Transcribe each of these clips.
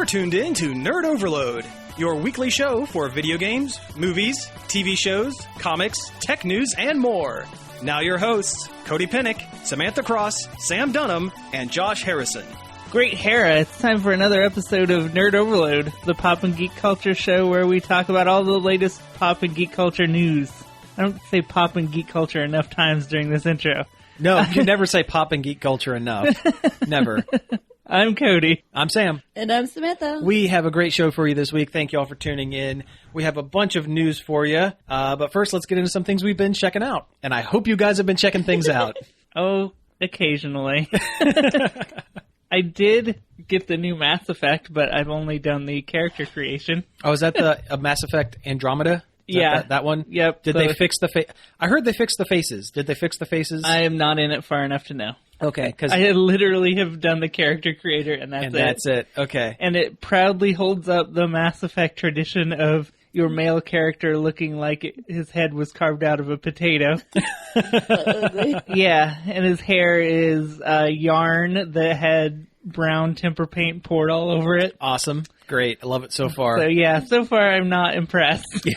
You're tuned in to Nerd Overload, your weekly show for video games, movies, TV shows, comics, tech news, and more. Now your hosts, Cody Pennick, Samantha Cross, Sam Dunham, and Josh Harrison. Great Hera, it's time for another episode of Nerd Overload, the pop and geek culture show where we talk about all the latest pop and geek culture news. I don't say pop and geek culture enough times during this intro. No, you never say pop and geek culture enough. Never. I'm Cody. I'm Sam. And I'm Samantha. We have a great show for you this week. Thank you all for tuning in. We have a bunch of news for you. But first, let's get into some things we've been checking out. And I hope you guys have been checking things out. Oh, occasionally. I did get the new Mass Effect, but I've only done the character creation. Oh, is that the Mass Effect Andromeda? Yeah. That one? Yep. Did they fix the face? I heard they fixed the faces. Did they fix the faces? I am not in it far enough to know. Okay. Cause I literally have done the character creator, and that's it. Okay. And it proudly holds up the Mass Effect tradition of your male character looking like his head was carved out of a potato. Yeah, and his hair is yarn that had brown temper paint poured all over it. Awesome. Great. I love it so far. So yeah, so far I'm not impressed.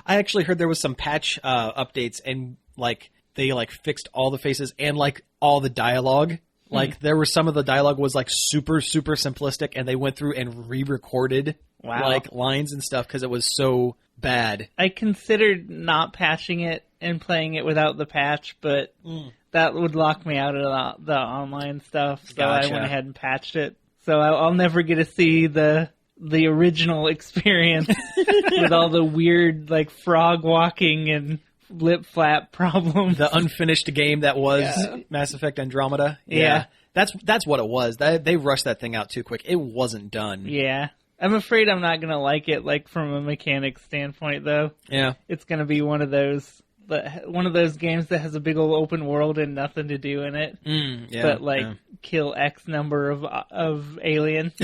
I actually heard there was some patch updates and they fixed all the faces and all the dialogue. There were some of the dialogue was super, super simplistic, and they went through and re-recorded lines and stuff because it was so bad. I considered not patching it and playing it without the patch, but that would lock me out of the online stuff, so Gotcha. I went ahead and patched it. So I'll never get to see the original experience with all the weird frog walking and lip flap problems. The unfinished game that was Mass Effect Andromeda. Yeah. That's what it was. They rushed that thing out too quick. It wasn't done. Yeah. I'm afraid I'm not going to like it, from a mechanics standpoint, though. Yeah. It's going to be one of those games that has a big old open world and nothing to do in it. Kill X number of aliens.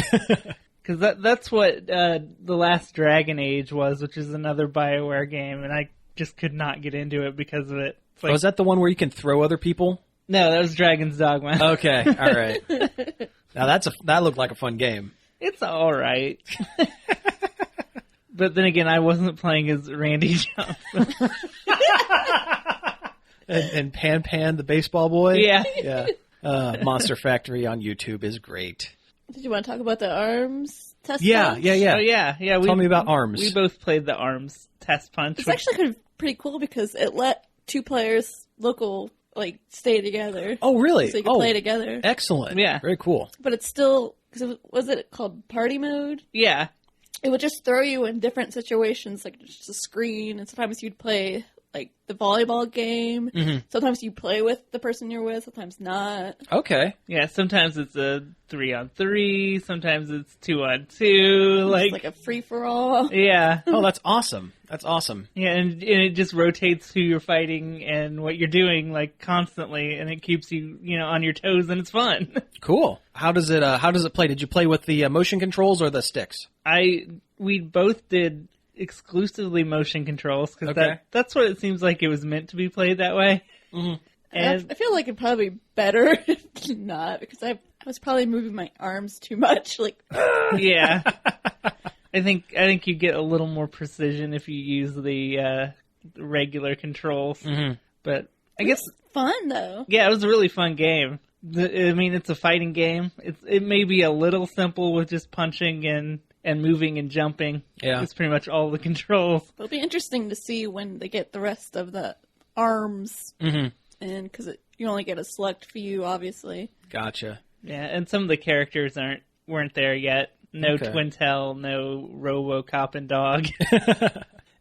Because that's what The Last Dragon Age was, which is another BioWare game, and I just could not get into it because of it. Was that the one where you can throw other people? No, that was Dragon's Dogma. Okay, all right. Now that looked like a fun game. It's all right. But then again, I wasn't playing as Randy Johnson. and Pan the baseball boy? Yeah. Yeah. Monster Factory on YouTube is great. Did you want to talk about the ARMS test punch? Yeah. Oh, yeah. Tell me about ARMS. We both played the ARMS test punch. It's actually kind of pretty cool because it let two players local stay together. Oh, really? So you can play together. Excellent. Yeah. Very cool. But it's still, because was it called party mode? Yeah. It would just throw you in different situations, just a screen, and sometimes you'd play the volleyball game. Mm-hmm. Sometimes you play with the person you're with, sometimes not. Okay. Yeah, sometimes it's a 3-on-3, sometimes it's 2-on-2. It's like a free-for-all. Yeah. Oh, that's awesome. That's awesome. Yeah, and it just rotates who you're fighting and what you're doing, constantly, and it keeps you, on your toes, and it's fun. Cool. How does it play? Did you play with the motion controls or the sticks? We both did exclusively motion controls, because that's what it seems like it was meant to be played that way. Mm-hmm. And I feel like it'd probably be better if not, because I was probably moving my arms too much. Yeah. I think you get a little more precision if you use the regular controls. Mm-hmm. But I guess fun though. Yeah, it was a really fun game. It's a fighting game. It may be a little simple with just punching and moving and jumping. Yeah. It's pretty much all the controls. It'll be interesting to see when they get the rest of the arms. Mm-hmm. And because you only get a select few, obviously. Gotcha. Yeah, and some of the characters weren't there yet. No Twintel, no RoboCop and Dog.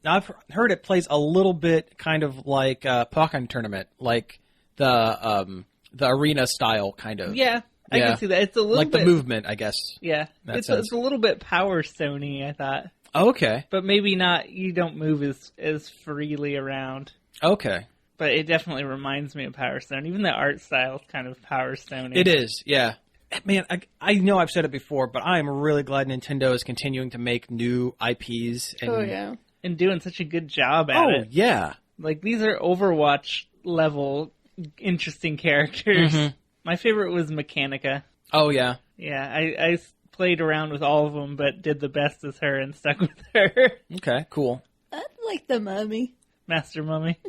Now, I've heard it plays a little bit kind of like Pokken Tournament, like the arena style kind of. Yeah. I can see that. It's a little bit... the movement, I guess. Yeah. It's a little bit Power Stone-y, I thought. Oh, okay. But maybe not... You don't move as freely around. Okay. But it definitely reminds me of Power Stone. Even the art style is kind of Power Stone-y. It is, yeah. Man, I know I've said it before, but I am really glad Nintendo is continuing to make new IPs. And doing such a good job at it. Oh, yeah. These are Overwatch-level interesting characters. Mm-hmm. My favorite was Mechanica. Oh, yeah. Yeah, I played around with all of them, but did the best as her and stuck with her. Okay, cool. I like the mummy. Master Mummy.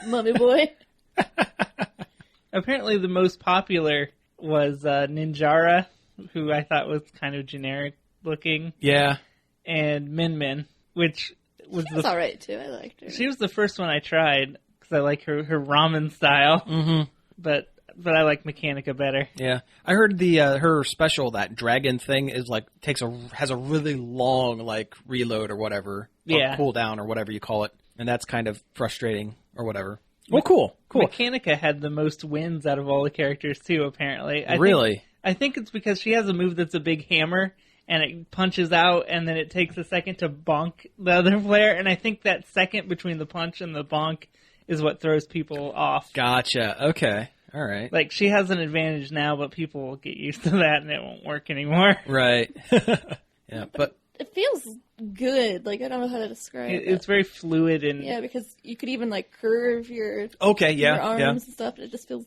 Mummy boy. Apparently the most popular was Ninjara, who I thought was kind of generic looking. Yeah. And Min Min, which was alright too. I liked her. She was the first one I tried because I like her ramen style. Mm-hmm. But I like Mechanica better. Yeah, I heard the her special, that dragon thing, is like has a really long like reload or whatever, or cooldown or whatever you call it, and that's kind of frustrating or whatever. Well, cool. Mechanica had the most wins out of all the characters too. Apparently, I think it's because she has a move that's a big hammer and it punches out, and then it takes a second to bonk the other player, and I think that second between the punch and the bonk is what throws people off. Gotcha. Okay. All right. Like, she has an advantage now, but people will get used to that and it won't work anymore. Right. Yeah, but it feels good. Like, I don't know how to describe it. It's very fluid and... Yeah, because you could even, like, curve your, your arms and stuff, and it just feels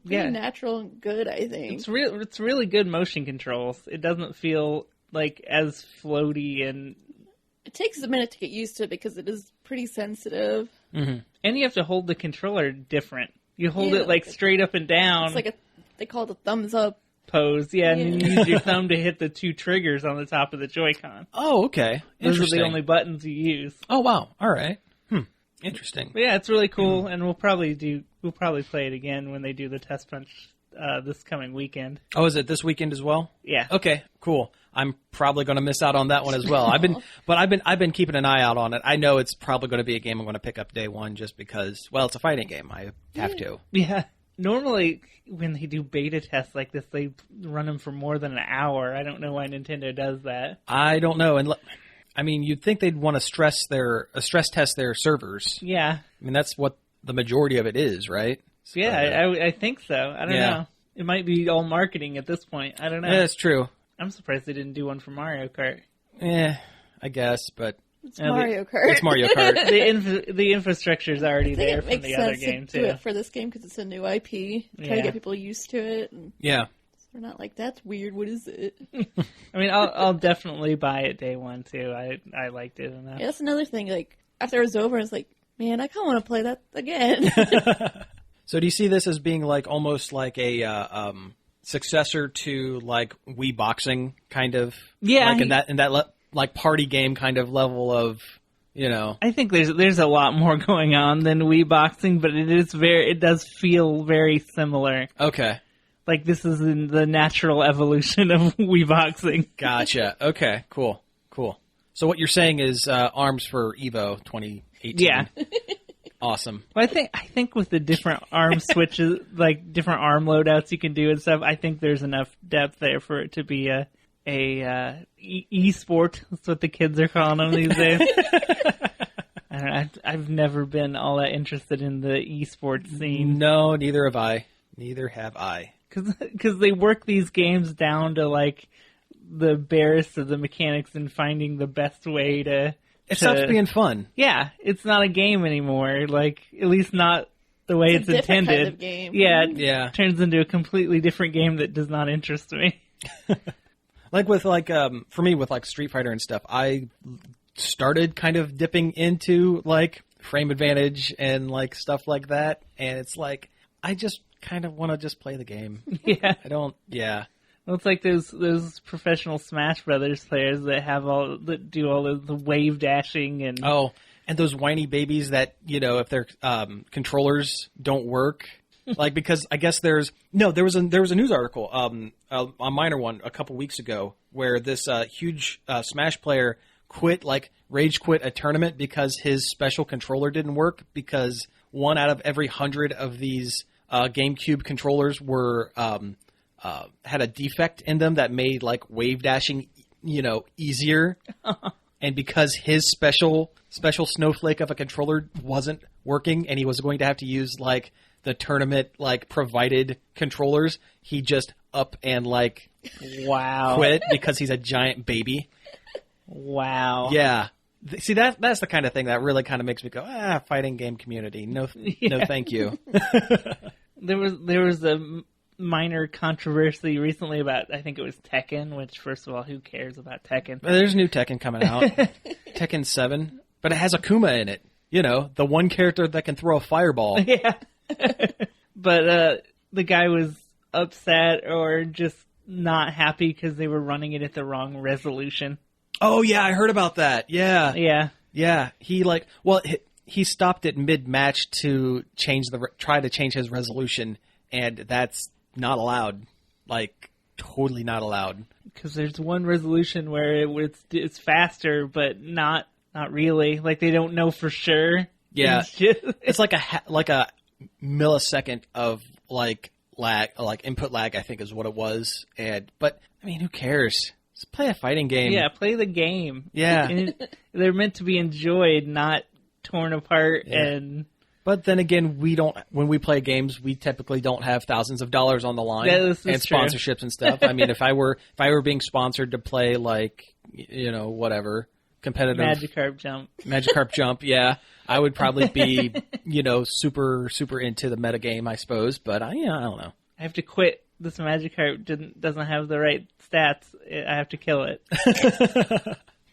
pretty natural and good, I think. It's really good motion controls. It doesn't feel, like, as floaty and... It takes a minute to get used to it because it is pretty sensitive. Mm-hmm. And you have to hold the controller different. You hold it like straight up and down. It's like they call it a thumbs up pose. Yeah, and then you use your thumb to hit the two triggers on the top of the Joy-Con. Oh, okay. Those are the only buttons you use. Oh, wow. All right. Interesting. But yeah, it's really cool, and we'll probably play it again when they do the test punch this coming weekend. Oh, is it this weekend as well? Yeah. Okay, cool. I'm probably going to miss out on that one as well. I've been keeping an eye out on it. I know it's probably going to be a game I'm going to pick up day one just because, well, it's a fighting game. I have to. Yeah. Normally, when they do beta tests like this, they run them for more than an hour. I don't know why Nintendo does that. I don't know. And I mean, you'd think they'd want to stress test their servers. Yeah. I mean, that's what the majority of it is, right? So, yeah, I think so. I don't know. It might be all marketing at this point. I don't know. Yeah, that's true. I'm surprised they didn't do one for Mario Kart. I guess, but... It's Mario Kart. It's Mario Kart. The infrastructure's already there from the other game, too. Do it for this game because it's a new IP. Try to get people used to it. And yeah. They're not like, that's weird, what is it? I mean, I'll definitely buy it day one, too. I liked it enough. Yeah, that's another thing. Like, after it was over, I was like, man, I kind of want to play that again. So do you see this as being like almost like a successor to like Wii Boxing kind of? Yeah. Like in that like party game kind of level of, you know. I think there's a lot more going on than Wii Boxing, but it does feel very similar. Okay. Like this is in the natural evolution of Wii Boxing. Gotcha. Okay. Cool. So what you're saying is ARMS for EVO 2018. Yeah. Awesome. Well, I think with the different arm switches, like different arm loadouts you can do and stuff, I think there's enough depth there for it to be a e-sport. That's what the kids are calling them these days. I don't know, I've never been all that interested in the e-sport scene. No, neither have I. Because they work these games down to like the barest of the mechanics and finding the best way to... It stops being fun. Yeah, it's not a game anymore. Like, at least not the way it's intended. Kind of game. Yeah, it turns into a completely different game that does not interest me. Like with for me with like Street Fighter and stuff, I started kind of dipping into like frame advantage and like stuff like that, and it's like I just kind of want to just play the game. Yeah, I don't. Yeah. Well, it's like those professional Smash Brothers players that do all the wave dashing and and those whiny babies that, you know, if their controllers don't work, like, because I guess there was a news article, a minor one a couple weeks ago where this huge Smash player rage quit a tournament because his special controller didn't work because 1 out of every 100 of these GameCube controllers were had a defect in them that made like wave dashing, you know, easier. And because his special snowflake of a controller wasn't working and he was going to have to use like the tournament like provided controllers, he just up and like quit because he's a giant baby. Wow. Yeah. See, that's the kind of thing that really kind of makes me go, fighting game community. No, thank you. There was minor controversy recently about, I think it was Tekken, which, first of all, who cares about Tekken? There's new Tekken coming out. Tekken 7. But it has Akuma in it. You know, the one character that can throw a fireball. Yeah. But the guy was upset or just not happy because they were running it at the wrong resolution. Oh, yeah, I heard about that. Yeah. Yeah. Yeah. He stopped it mid-match to try to change his resolution, and that's not allowed. Like, totally not allowed. Because there's one resolution where it's faster, but not really. Like, they don't know for sure. Yeah. It's like a millisecond of, like, lag, like input lag, I think is what it was. But, I mean, who cares? Just play a fighting game. Yeah, play the game. Yeah. They're meant to be enjoyed, not torn apart. Yeah. But then again, when we play games, we typically don't have thousands of dollars on the line and sponsorships and stuff. I mean, if I were being sponsored to play, like, you know, whatever, competitive Magikarp Jump, yeah, I would probably be, you know, super, super into the metagame, I suppose. But I don't know. I have to quit. This Magikarp doesn't have the right stats. I have to kill it.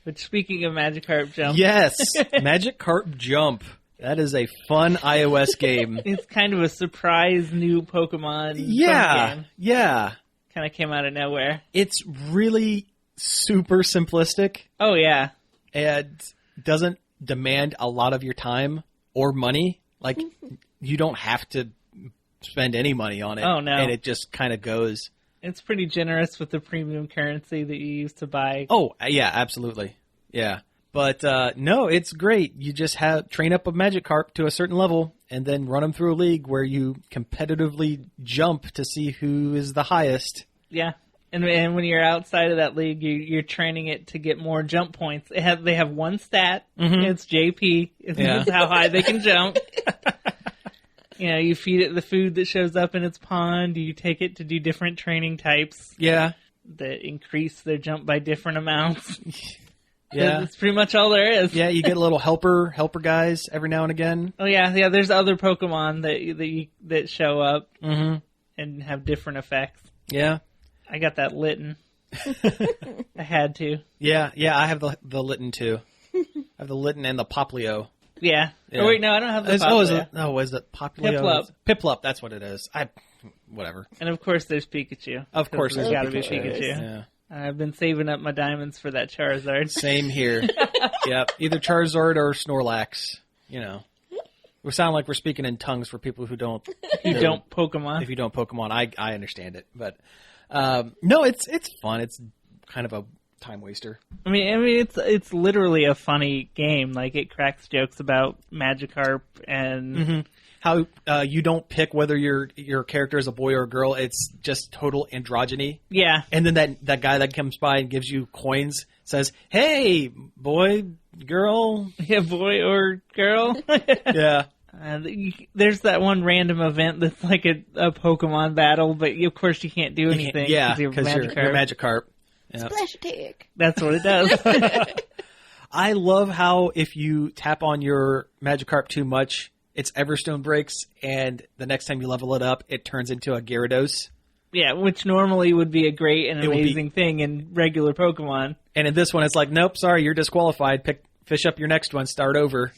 But speaking of Magikarp Jump, yes, Magikarp Jump. That is a fun iOS game. It's kind of a surprise new Pokemon game. Yeah. Kind of came out of nowhere. It's really super simplistic. Oh, yeah. And doesn't demand a lot of your time or money. Like, you don't have to spend any money on it. Oh, no. And it just kind of goes. It's pretty generous with the premium currency that you use to buy. Oh, yeah, absolutely. Yeah. But, no, it's great. You just train up a Magikarp to a certain level and then run them through a league where you competitively jump to see who is the highest. Yeah. And when you're outside of that league, you're training it to get more jump points. They have one stat. Mm-hmm. It's JP. It's how high they can jump. You know, you feed it the food that shows up in its pond. You take it to do different training types. Yeah. That increase their jump by different amounts. Yeah. That's pretty much all there is. Yeah, you get little helper guys every now and again. Oh, yeah. There's other Pokemon that show up and have different effects. Yeah. I got that Litten. I had to. Yeah, I have the Litten, too. I have the Litten and the Poplio. Yeah. Oh, wait, no, I don't have the Poplio. Is it Poplio? Piplup, that's what it is. Whatever. And, of course, there's Pikachu. Of course there's got to be Pikachu. Yeah. I've been saving up my diamonds for that Charizard. Same here. Yep, either Charizard or Snorlax. You know, we sound like we're speaking in tongues for people who don't. Don't Pokemon. If you don't Pokemon, I understand it, but no, it's fun. It's kind of a time waster. I mean, it's literally a funny game. Like, it cracks jokes about Magikarp and how you don't pick whether your character is a boy or a girl. It's just total androgyny. Yeah. And then that guy that comes by and gives you coins says, "Hey, boy, girl." Yeah, boy or girl. Yeah. There's that one random event that's like a Pokemon battle, but of course you can't do anything. Because you're Magikarp. Yep. Splash attack. That's what it does. I love how if you tap on your Magikarp too much, its Everstone breaks, and the next time you level it up, it turns into a Gyarados. Yeah, which normally would be a great and amazing thing in regular Pokemon. And in this one, it's like, nope, sorry, you're disqualified. Fish up your next one, start over.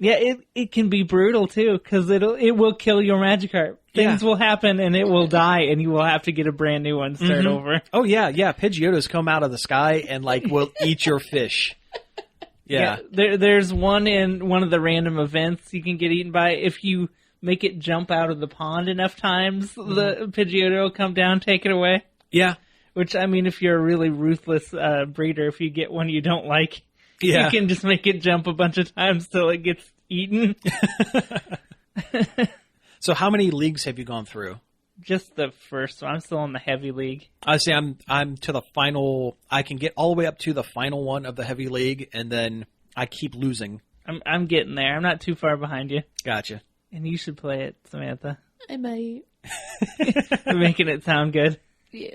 Yeah, it can be brutal, too, because it will kill your Magikarp. Things will happen, and it will die, and you will have to get a brand new one, start over. Oh, yeah. Pidgeotos come out of the sky and, like, will eat your fish. Yeah. There's one in one of the random events you can get eaten by. If you make it jump out of the pond enough times, the Pidgeotto will come down, take it away. Yeah. Which, I mean, if you're a really ruthless breeder, if you get one you don't like, you can just make it jump a bunch of times till it gets eaten. So how many leagues have you gone through? Just the first one. I'm still in the heavy league. I see. I'm to the final. I can get all the way up to the final one of the heavy league, and then I keep losing. I'm getting there. I'm not too far behind you. Gotcha. And you should play it, Samantha. I might. You're making it sound good. Yeah.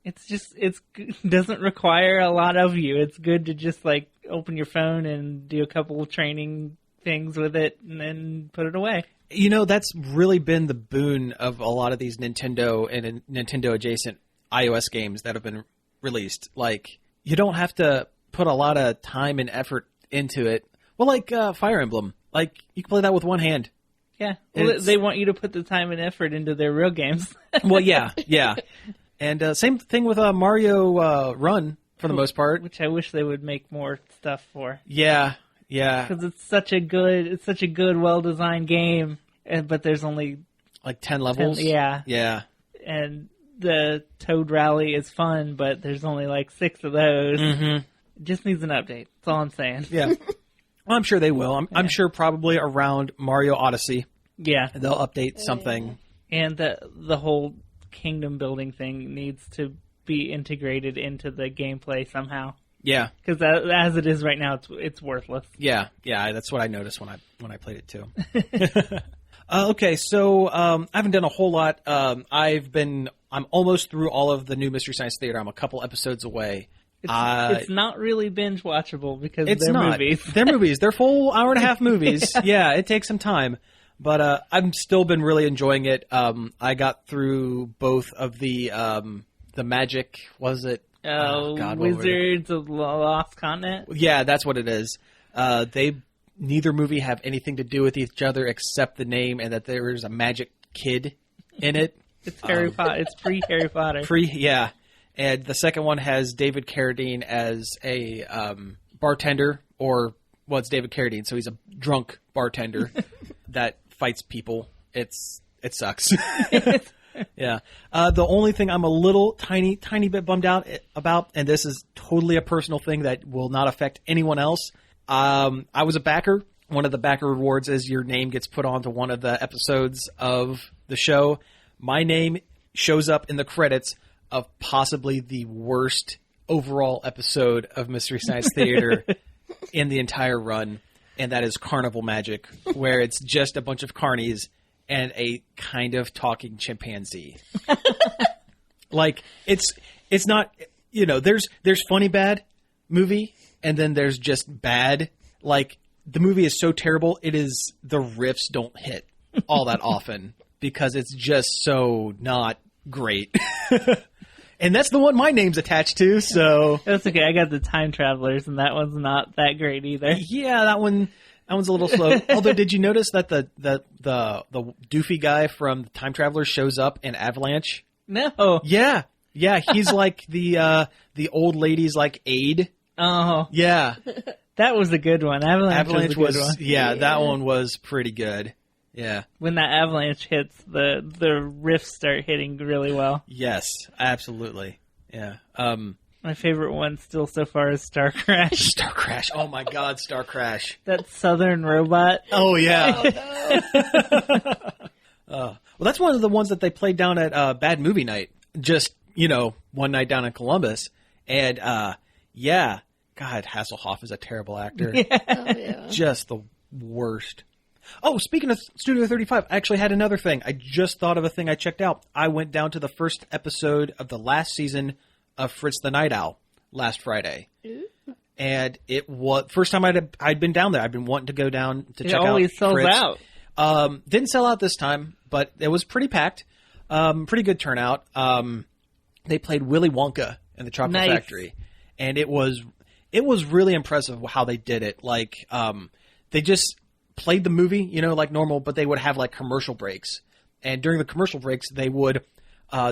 It doesn't require a lot of you. It's good to just like open your phone and do a couple of training things with it and then put it away. That's really been the boon of a lot of these Nintendo and Nintendo adjacent iOS games that have been released. Like, you don't have to put a lot of time and effort into it. Well, like Fire Emblem. Like, you can play that with one hand. Yeah. Well, they want you to put the time and effort into their real games. Well, yeah. And same thing with Mario Run, for the most part. Which I wish they would make more stuff for. Yeah. Because it's such a good, well-designed game, but there's only... Like 10 levels? 10, yeah. Yeah. And the Toad Rally is fun, but there's only like 6 of those. Mm-hmm. It just needs an update. That's all I'm saying. Yeah. Well, I'm sure they will. I'm sure probably around Mario Odyssey. Yeah. They'll update something. And the whole kingdom building thing needs to be integrated into the gameplay somehow. Yeah. Because as it is right now, it's worthless. Yeah. That's what I noticed when I played it too. Okay, so I haven't done a whole lot. I'm almost through all of the new Mystery Science Theater. I'm a couple episodes away. It's not really binge watchable because they're movies. They're movies. They're full hour-and-a-half movies. Yeah, it takes some time. But I've still been really enjoying it. I got through both of the Magic, was it? Wizards of the Lost Continent? Yeah, that's what it is. Neither movie have anything to do with each other except the name and that there is a magic kid in it. It's Harry Potter. It's pre-Harry Potter. Yeah. And the second one has David Carradine as a bartender, it's David Carradine, so he's a drunk bartender that fights people. It sucks. Yeah. The only thing I'm a little tiny bit bummed out about, and this is totally a personal thing that will not affect anyone else. I was a backer. One of the backer rewards is your name gets put onto one of the episodes of the show. My name shows up in the credits of possibly the worst overall episode of Mystery Science Theater in the entire run, and that is Carnival Magic, where it's just a bunch of carnies and a kind of talking chimpanzee. Like, it's not, there's funny bad movie, and then there's just bad. Like, the movie is so terrible, the riffs don't hit all that often because it's just so not great. And that's the one my name's attached to, so... That's okay, I got the Time Travelers, and that one's not that great either. Yeah, that one's a little slow. Although, did you notice that the doofy guy from Time Travelers shows up in Avalanche? No. Yeah, he's like the old lady's like aide. Oh. Yeah. That was a good one. Avalanche was a good one. Yeah, that one was pretty good. Yeah. When that avalanche hits, the riffs start hitting really well. Yes, absolutely. Yeah. My favorite one still so far is Star Crash. Star Crash. Oh my God, Star Crash. That southern robot. Oh yeah. Oh, no. Well, that's one of the ones that they played down at Bad Movie Night. Just, one night down in Columbus. And yeah. God, Hasselhoff is a terrible actor. Yeah. Oh, yeah. Just the worst. Oh, speaking of Studio 35, I actually had another thing. I just thought of a thing I checked out. I went down to the first episode of the last season of Fritz the Night Owl last Friday. Ooh. And it was first time I'd been down there. I'd been wanting to go down to check out It always sells Fritz. out. Didn't sell out this time, but it was pretty packed. Pretty good turnout. They played Willy Wonka in the Chocolate Factory. And it was really impressive how they did it. Like, they just played the movie, like normal, but they would have like commercial breaks. And during the commercial breaks, they would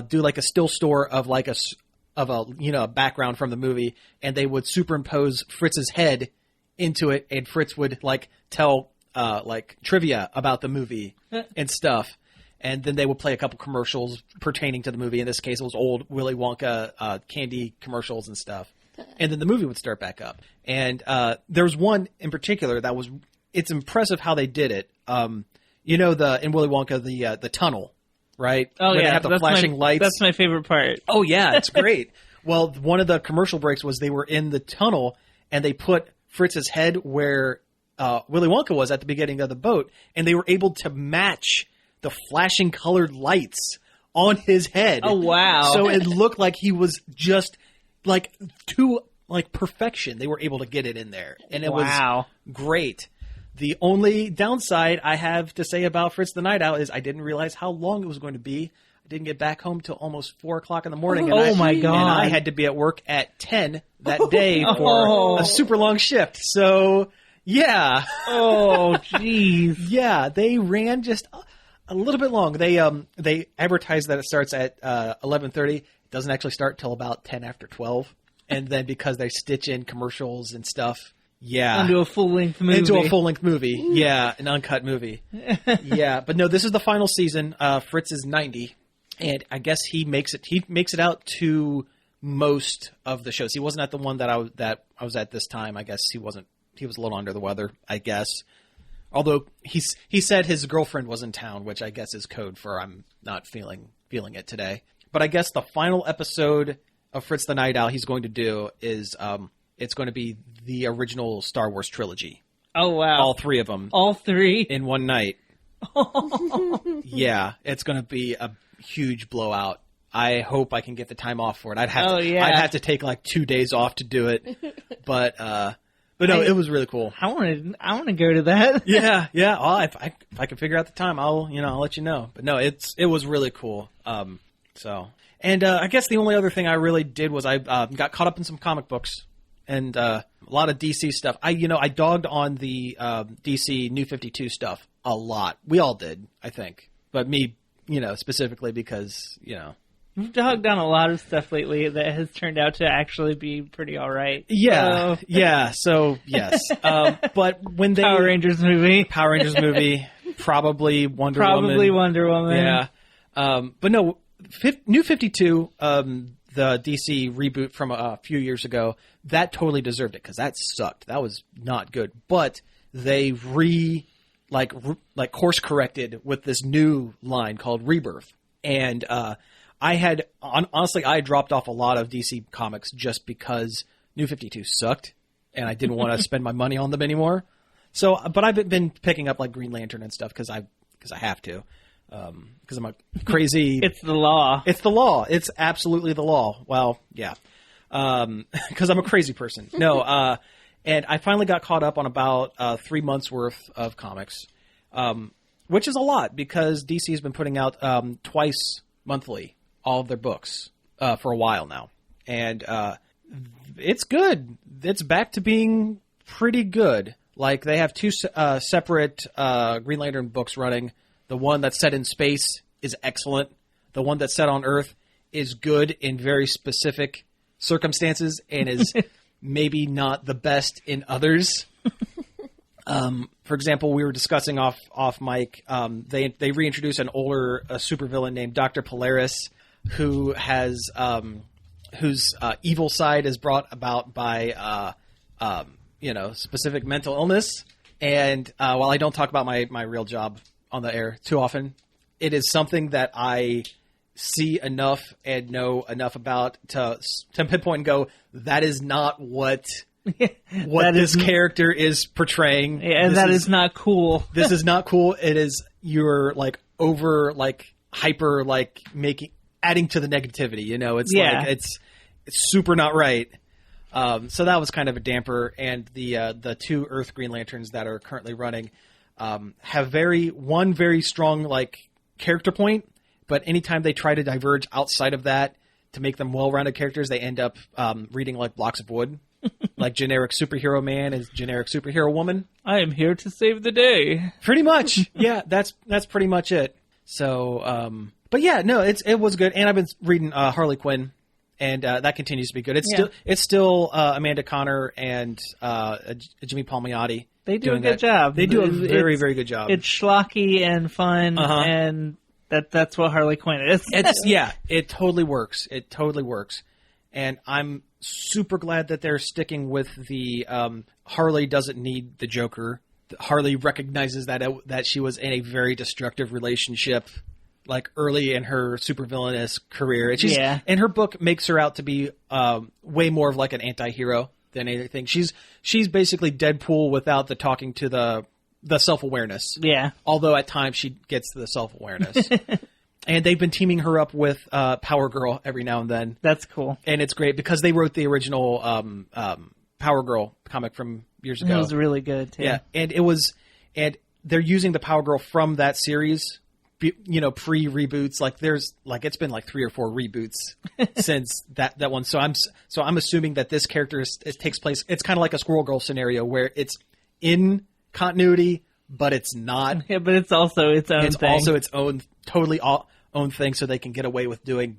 do like a still store of like a background from the movie, and they would superimpose Fritz's head into it, and Fritz would like tell like trivia about the movie and stuff. And then they would play a couple commercials pertaining to the movie. In this case, it was old Willy Wonka candy commercials and stuff. And then the movie would start back up. And there was one in particular that was, it's impressive how they did it. In Willy Wonka, the tunnel, right? Oh, where yeah. they have the flashing lights. That's my favorite part. Oh, yeah, it's great. Well, one of the commercial breaks was they were in the tunnel, and they put Fritz's head where Willy Wonka was at the beginning of the boat, and they were able to match the flashing colored lights on his head. Oh, wow. So it looked like he was just like to like perfection. They were able to get it in there, and it was great. The only downside I have to say about Fritz the Night Owl is I didn't realize how long it was going to be. I didn't get back home till almost 4 o'clock in the morning. My God. And I had to be at work at 10 that day for a super long shift. So, yeah. Oh, jeez. Yeah, they ran just a little bit long. They advertised that it starts at 11:30. It doesn't actually start till about 10 after 12. And then because they stitch in commercials and stuff, yeah. Into a full-length movie. Into a full-length movie. Yeah, an uncut movie. Yeah, but no, this is the final season. Fritz is 90, and I guess he makes it out to most of the shows. He wasn't at the one that I was at this time. I guess he was a little under the weather, I guess. Although he said his girlfriend was in town, which I guess is code for I'm not feeling it today. But I guess the final episode of Fritz the Night Owl he's going to do is it's going to be the original Star Wars trilogy. Oh, wow. All 3 of them. All 3? In one night. Yeah, it's going to be a huge blowout. I hope I can get the time off for it. I'd have to take like 2 days off to do it. But no, it was really cool. I want to go to that. Yeah. Well, if I can figure out the time, I'll let you know. But no, it was really cool. And I guess the only other thing I really did was I got caught up in some comic books and a lot of DC stuff. I dogged on the DC New 52 stuff a lot. We all did, I think, but me, specifically because You've dogged on a lot of stuff lately that has turned out to actually be pretty all right. Yeah, yeah. So yes, but when they Power Rangers movie, probably Wonder Woman. Yeah, but no, New 52, the DC reboot from a few years ago, that totally deserved it because that sucked. That was not good. But they course corrected with this new line called Rebirth, and I had dropped off a lot of DC comics just because New 52 sucked, and I didn't want to spend my money on them anymore. So, but I've been picking up like Green Lantern and stuff because I have to, because I'm a crazy. It's the law. It's the law. It's absolutely the law. Well, yeah, because I'm a crazy person. No, and I finally got caught up on about 3 months worth of comics, which is a lot because DC has been putting out twice monthly all of their books for a while now, and it's good. It's back to being pretty good. Like they have 2 separate Green Lantern books running. The one that's set in space is excellent. The one that's set on Earth is good in very specific circumstances and is maybe not the best in others. For example, we were discussing off mic. They reintroduced an older supervillain named Dr. Polaris, who has whose evil side is brought about by specific mental illness. And while I don't talk about my real job on the air too often, it is something that I see enough and know enough about to pinpoint and go, that is not what this character is portraying. Yeah, and that is not cool. This is not cool. It is you're like over like hyper like adding to the negativity. Like it's super not right. So that was kind of a damper. And the 2 Earth Green Lanterns that are currently running have one very strong like character point, but anytime they try to diverge outside of that to make them well-rounded characters, they end up reading like blocks of wood. Like generic superhero man is generic superhero woman. I am here to save the day. Pretty much. Yeah, that's pretty much it. So, but yeah, no, it was good. And I've been reading Harley Quinn, and that continues to be good. It's still Amanda Conner and Jimmy Palmiotti. They do a good job. They do a very, very good job. It's schlocky and fun, and that's what Harley Quinn is. It totally works. It totally works. And I'm super glad that they're sticking with the Harley doesn't need the Joker. Harley recognizes that she was in a very destructive relationship, like early in her supervillainous career. And her book makes her out to be way more of like an anti-hero than anything. She's basically Deadpool without the talking to the self-awareness. Yeah. Although at times she gets the self-awareness. And they've been teaming her up with Power Girl every now and then. That's cool. And it's great because they wrote the original Power Girl comic from years ago. It was really good, too. Yeah, and it was and they're using the Power Girl from that series, pre-reboots. Like it's been like 3 or 4 reboots since that one. So I'm assuming that this character it takes place. It's kind of like a Squirrel Girl scenario where it's in continuity, but it's not. Yeah, but it's also its own thing. It's also its own own thing, so they can get away with doing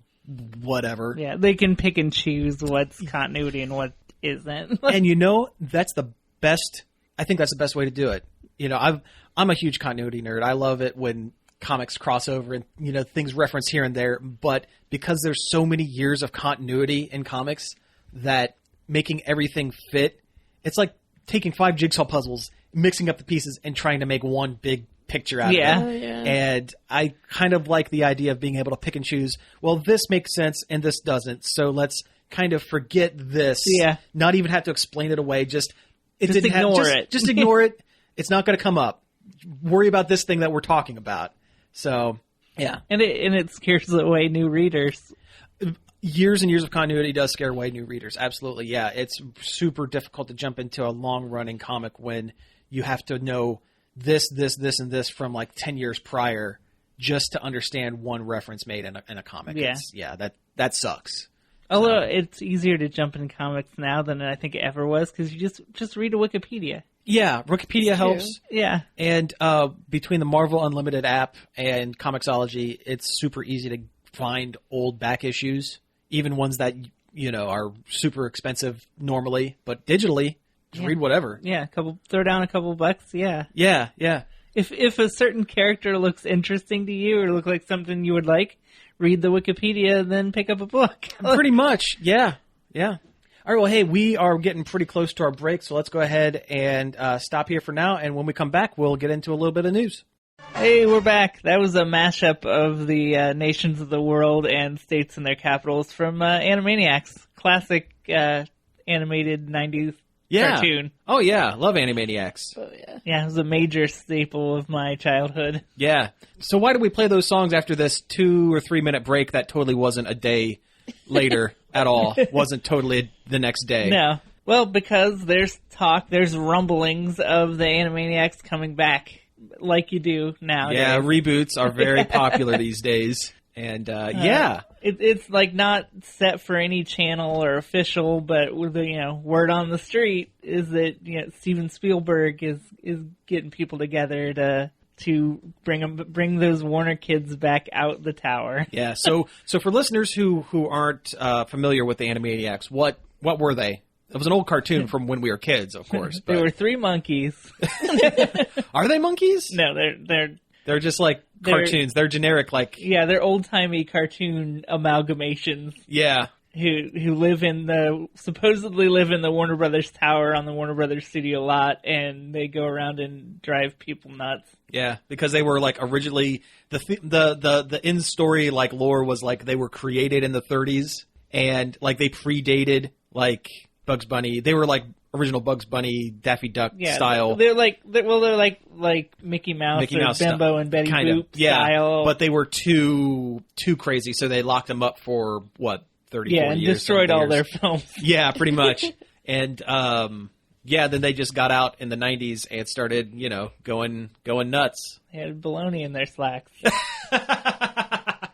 whatever. Yeah, they can pick and choose what's continuity and what isn't. And that's the best. I think that's the best way to do it. I'm a huge continuity nerd. I love it when comics cross over and things reference here and there. But because there's so many years of continuity in comics, that making everything fit, it's like taking 5 jigsaw puzzles, mixing up the pieces, and trying to make one big picture out of it. Oh, yeah. And I kind of like the idea of being able to pick and choose. Well, this makes sense and this doesn't. So let's kind of forget this. Yeah. Not even have to explain it away. Just ignore it. Just ignore it. It's not going to come up. Worry about this thing that we're talking about. So, yeah. And it scares away new readers. Years and years of continuity does scare away new readers. Absolutely, yeah. It's super difficult to jump into a long-running comic when you have to know this, and this from like 10 years prior just to understand one reference made in a comic. Yeah. That sucks. Although it's easier to jump in comics now than I think it ever was, because you just read a Wikipedia. Yeah, Wikipedia helps. Yeah. And between the Marvel Unlimited app and Comixology, it's super easy to find old back issues, even ones that are super expensive normally, but digitally, just read whatever. Yeah, throw down a couple bucks. Yeah. Yeah. If a certain character looks interesting to you or look like something you would like, read the Wikipedia and then pick up a book. Pretty much, yeah. All right, well, hey, we are getting pretty close to our break, so let's go ahead and stop here for now, and when we come back, we'll get into a little bit of news. Hey, we're back. That was a mashup of the nations of the world and states and their capitals from Animaniacs, classic animated 90s cartoon. Oh, yeah, love Animaniacs. Oh, yeah. Yeah, it was a major staple of my childhood. Yeah. So why did we play those songs after this 2 or 3 minute break that totally wasn't a day later at all? Wasn't totally the next day. No. Well, because there's rumblings of the Animaniacs coming back, like you do nowadays. Yeah, reboots are very popular these days. And, yeah. It's like not set for any channel or official, but with the, word on the street is that, Steven Spielberg is getting people together to bring those Warner kids back out the tower. Yeah. So for listeners who aren't familiar with the Animaniacs, what were they? It was an old cartoon from when we were kids, of course. But... There were 3 monkeys. Are they monkeys? No, they're just like cartoons. They're generic, like... Yeah, they're old-timey cartoon amalgamations. Yeah. Who supposedly live in the Warner Brothers tower on the Warner Brothers studio lot, and they go around and drive people nuts. Yeah, because they were like originally the in story like lore was like they were created in the 30s and like they predated like Bugs Bunny. They were like original Bugs Bunny, Daffy Duck style. They're like Mickey Mouse or Bimbo and Betty Boop style. But they were too crazy, so they locked them up for what 30, 40 years. And destroyed all their films. Yeah, pretty much. And then they just got out in the 90s and started, going nuts. They had baloney in their slacks. God,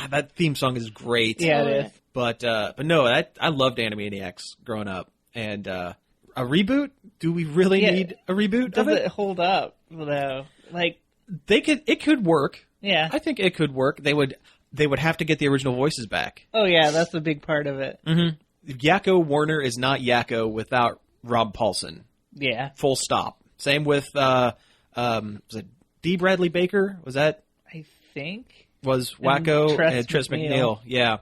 that theme song is great. Yeah, it is. But no, I loved Animaniacs growing up. And a reboot? Do we really need a reboot Does of it? It hold up, though? Like it could work. Yeah. I think it could work. They would have to get the original voices back. Oh, yeah, that's a big part of it. Mm-hmm. Yakko Warner is not Yakko without Rob Paulson. Yeah. Full stop. Same with, was it D. Bradley Baker? Was that? I think. Was Wakko and Tress MacNeille. Yeah.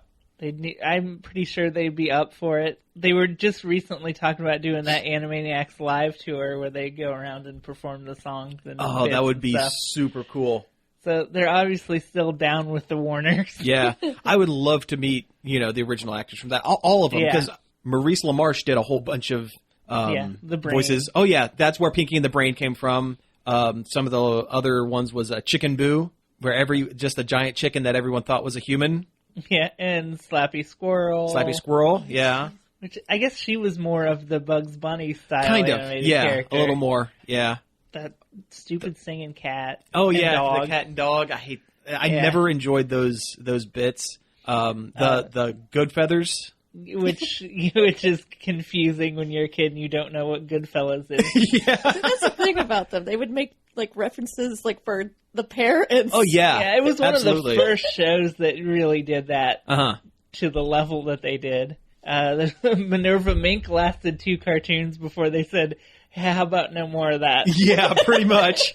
I'm pretty sure they'd be up for it. They were just recently talking about doing that Animaniacs live tour where they go around and perform the songs. And that would be super cool. So they're obviously still down with the Warners. Yeah. I would love to meet, the original actors from that. All of them. Because Maurice LaMarche did a whole bunch of the Brain. voices. Oh, yeah. That's where Pinky and the Brain came from. Some of the other ones was Chicken Boo, where just a giant chicken that everyone thought was a human. Yeah, and Slappy Squirrel. Yeah. Which I guess she was more of the Bugs Bunny style. Kind of, animated character. A little more, yeah. that stupid singing cat. Oh and yeah, dog. the cat and dog. I never enjoyed those bits. The good feathers. Which is confusing when you're a kid and you don't know what Goodfellas is. Yeah. That's the thing about them. They would make like references like for the parents. Oh yeah. Yeah, it was one Absolutely. of the first shows that really did that Uh-huh. to the level that they did. Minerva Mink lasted 2 cartoons before they said, hey, how about no more of that? Yeah, pretty much.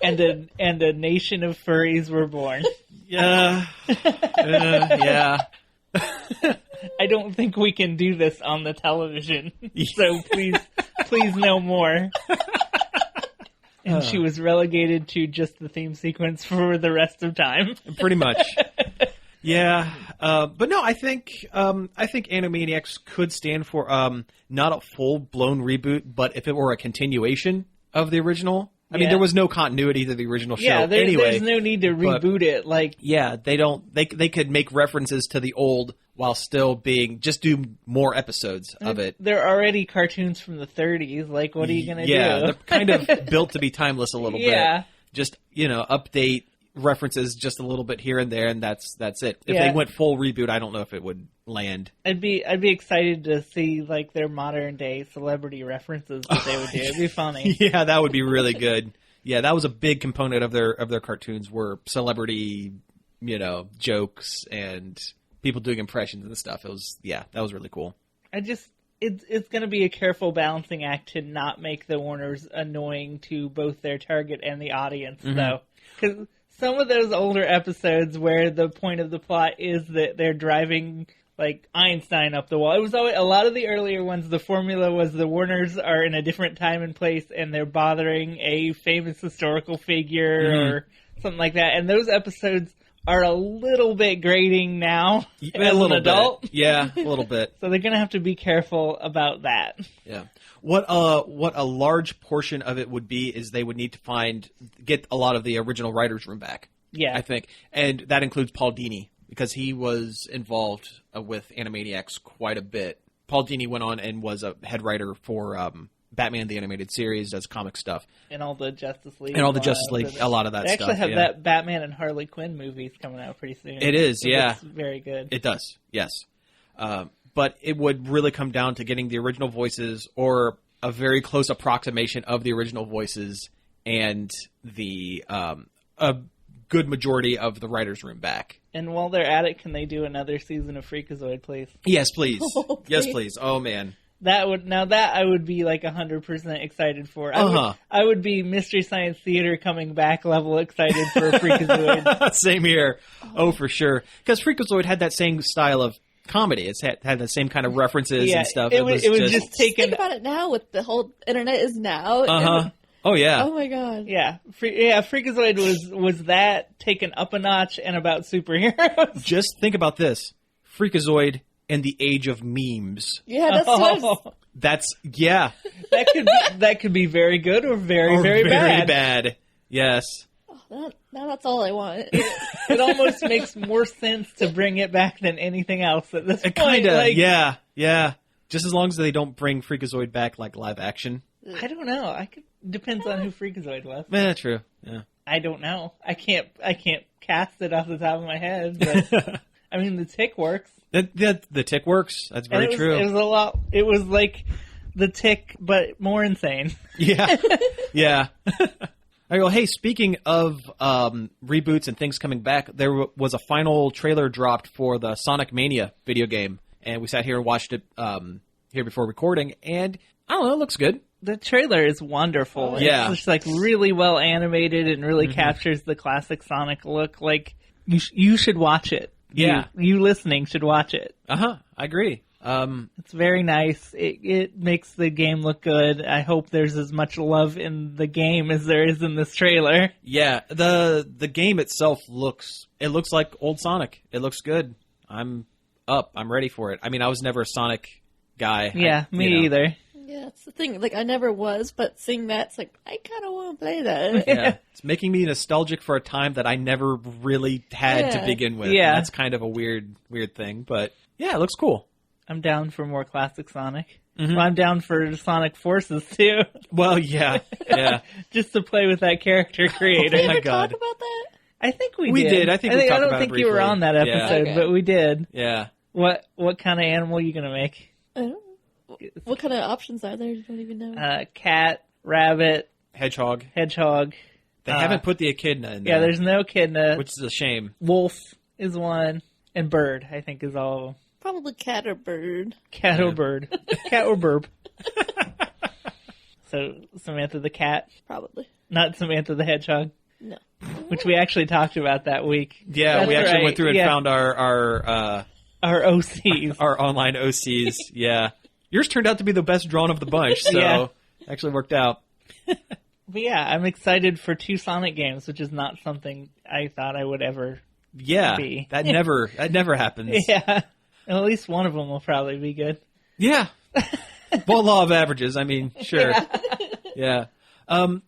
and a nation of furries were born. Yeah. Yeah. I don't think we can do this on the television. So please no more. And she was relegated to just the theme sequence for the rest of time. Pretty much. Yeah. But no, I think Animaniacs could stand for not a full-blown reboot, but if it were a continuation of the original. I mean, there was no continuity to the original show anyway. There's no need to reboot it. Like, yeah, they don't. They could make references to the old while still just do more episodes of it. There are already cartoons from the 30s. Like, what are you going to do? Yeah, they're kind of built to be timeless a little bit. Just, update references just a little bit here and there, and that's it. If they went full reboot, I don't know if it would land. I'd be excited to see like their modern day celebrity references that they would do. It'd be funny. Yeah, that would be really good. Yeah, that was a big component of their cartoons were celebrity, jokes and people doing impressions and stuff. That was really cool. It's going to be a careful balancing act to not make the Warners annoying to both their target and the audience, though. Because some of those older episodes where the point of the plot is that they're driving like Einstein up the wall. It was always, a lot of the earlier ones, the formula was the Warners are in a different time and place and they're bothering a famous historical figure or something like that. And those episodes are a little bit grating now as an adult. Yeah, a little bit. So they're going to have to be careful about that. Yeah. What a large portion of it would be is they would need to get a lot of the original writers' room back. Yeah. I think. And that includes Paul Dini, because he was involved with Animaniacs quite a bit. Paul Dini went on and was a head writer for Batman the Animated Series, does comic stuff. And all the Justice League. And all the Justice League, a lot of that stuff. They actually have that Batman and Harley Quinn movies coming out pretty soon. It is, yeah. It's very good. It does, yes. But it would really come down to getting the original voices or a very close approximation of the original voices and a good majority of the writer's room back. And while they're at it, can they do another season of Freakazoid, please? Yes, please. Oh, please. Yes, please. Oh, man. That I would be like 100% excited for. I would be Mystery Science Theater coming back level excited for Freakazoid. Same here. Oh, for sure. Because Freakazoid had that same style of comedy. It's had the same kind of references and stuff. It was just taken. Think about it now with the whole internet is now. Oh yeah. Oh my god. Yeah. Freakazoid was that taken up a notch and about superheroes. Just think about this: Freakazoid and the age of memes. Yeah, That's yeah. That could be very good or very bad. Yes. Now that's all I want. It almost makes more sense to bring it back than anything else at this point. Kinda, yeah. Just as long as they don't bring Freakazoid back like live action. I don't know. Depends on who Freakazoid was. True. Yeah. I don't know. I can't cast it off the top of my head. But I mean, the Tick works. The Tick works. That's very true. It was a lot. It was like the Tick, but more insane. Yeah. Yeah. I go, hey, speaking of reboots and things coming back, there was a final trailer dropped for the Sonic Mania video game, and we sat here and watched it here before recording, and I don't know, it looks good. The trailer is wonderful. Yeah. It's just like really well animated and really captures the classic Sonic look. Like, you should watch it. Yeah. You listening should watch it. I agree. It's very nice. It makes the game look good. I hope there's as much love in the game as there is in this trailer. Yeah, the game itself looks like old Sonic. It looks good. I'm up. I'm ready for it. I mean, I was never a Sonic guy. Yeah, me either. Yeah, it's the thing. Like, I never was, but seeing that, it's like, I kind of want to play that. Yeah, it's making me nostalgic for a time that I never really had to begin with. Yeah. And that's kind of a weird thing, but yeah, it looks cool. I'm down for more classic Sonic. Well, I'm down for Sonic Forces too. Well, yeah. Just to play with that character creator. Did we my ever God. talk about that? I think we We did. did. I think we talked I don't about it think you were briefly. on that Yeah. episode, Okay. but we did. Yeah. What kind of animal are you gonna make? I don't know. What kind of options are there? You don't even know. Cat, rabbit, Hedgehog. hedgehog. They haven't put the echidna in there. Yeah, there's no echidna. which is a shame. Wolf is one, and bird, I think, is all of them. Probably cat or bird. Cat or bird. Cat or burp. So, Samantha the cat, Probably. not Samantha the hedgehog, No. which we actually talked about that week. Yeah, That's we actually right. went through and Yeah. found our Our OCs. our online OCs. Yeah. Yours turned out to be the best drawn of the bunch, so Yeah. actually worked out. But yeah, I'm excited for 2 Sonic games, which is not something I thought I would ever Yeah. be. That never happens. Yeah. At least one of them will probably be good. Yeah. Well, law of averages. I mean, sure. Yeah.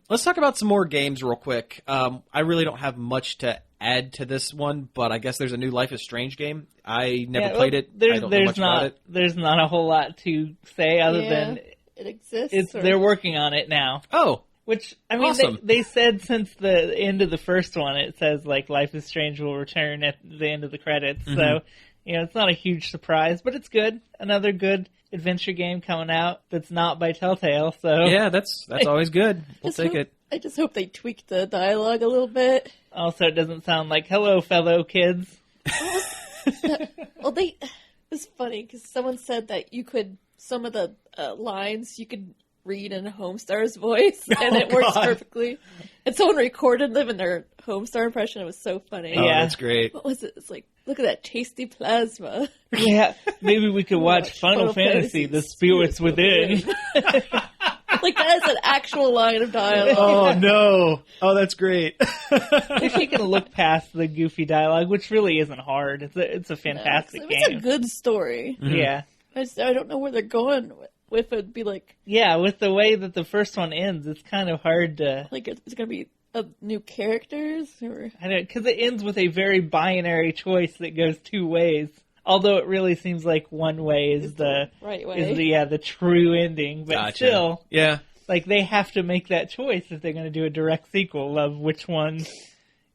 Let's talk about some more games real quick. I really don't have much to add to this one, but I guess there's a new Life is Strange game. I never played it. I don't know much about it. There's not a whole lot to say other Yeah, than it exists. they're working on it now. Oh, Which, I mean, Awesome. they said since the end of the first one, it says, like, Life is Strange will return at the end of the credits. Mm-hmm. So, it's not a huge surprise, but it's good. Another good adventure game coming out that's not by Telltale, so... yeah, that's always good. We'll take it. I just hope they tweaked the dialogue a little bit. Also, it doesn't sound like, hello, fellow kids. Well, it's funny because someone said that you could, some of the lines you could read in Homestar's voice, and it works God. perfectly. And someone recorded them in their Homestar impression. It was so funny. Oh, Yeah. that's great. What was it? It's like, look at that tasty plasma. Yeah, maybe we could watch Final Final Fantasy, Fantasy, The Spirits Within. Like, that is an actual line of dialogue. Oh, no. Oh, that's great. If you can look past the goofy dialogue, which really isn't hard, it's a fantastic It's a game. good story. Yeah. I don't know where they're going with it. Be like With the way that the first one ends, it's kind of hard to... it's gonna be new characters or I don't, because it ends with a very binary choice that goes 2 ways. Although it really seems like one way is the right way. is the true ending, but Gotcha. still, Yeah. like they have to make that choice if they're going to do a direct sequel of which one